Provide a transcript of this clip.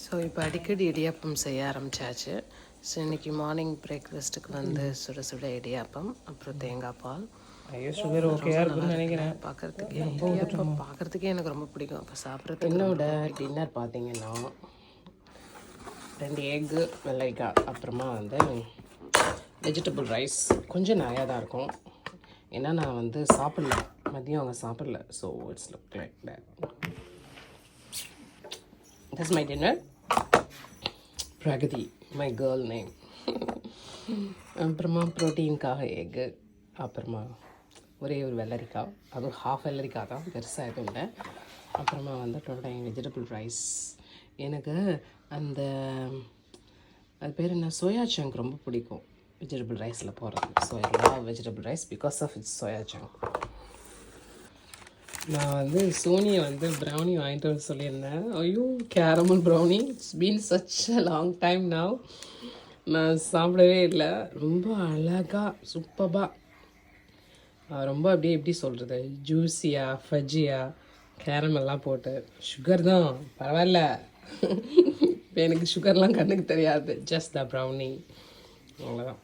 So இப்போ அடிக்கடி இடியாப்பம் செய்ய ஆரம்பித்தாச்சு. ஸோ இன்றைக்கி மார்னிங் பிரேக்ஃபாஸ்ட்டுக்கு வந்து சுட சுட இடியாப்பம், அப்புறம் தேங்காய் பால். ஐயோ சுகர் ஓகேயா இருக்குன்னு நினைக்கிறேன். பார்க்குறதுக்கே இடியாப்பம் பார்க்குறதுக்கே எனக்கு ரொம்ப பிடிக்கும். அப்போ சாப்பிட்றதுக்கு என்னோட டின்னர் பார்த்தீங்கன்னா 2 எக்கு வெள்ளைக்காய், அப்புறமா வந்து வெஜிடபிள் ரைஸ். கொஞ்சம் நிறையா தான் இருக்கும், ஏன்னா நான் வந்து சாப்பிடல, மதியம் அவங்க சாப்பிடல. So it's look like that. That's my dinner. Pragati, my girl name. அப்புறமா ப்ரோட்டீனுக்காக எக்கு, அப்புறமா ஒரே ஒரு வெள்ளரிக்காய், அதுவும் ஹாஃப் வெள்ளரிக்காய் தான், பெருசாக எதுவும் இல்லை. அப்புறமா வந்து டொமேட்டோ வெஜிடபிள் ரைஸ். எனக்கு அந்த அது பேர் என்ன, சோயா சங்க் ரொம்ப பிடிக்கும் வெஜிடபிள் ரைஸில் போடுறது. So I love vegetable rice because of it's soya chunk. நான் வந்து சோனியை வந்து ப்ரௌனி வாங்கிட்டு வர சொல்லியிருந்தேன். ஐயோ caramel brownie, it's been such a long time now. நான் சாப்பிடவே இல்லை. ரொம்ப அழகாக சூப்பராக, ரொம்ப அப்படியே எப்படி சொல்கிறது, ஜூஸியாக ஃபஜ்ஜியாக கேரமெல்லாம் போட்டு. சுகர் தான் பரவாயில்ல, இப்போ எனக்கு சுகர்லாம் கண்ணுக்கு தெரியாது. ஜஸ்ட் த ப்ரௌனி, அவ்வளோதான்.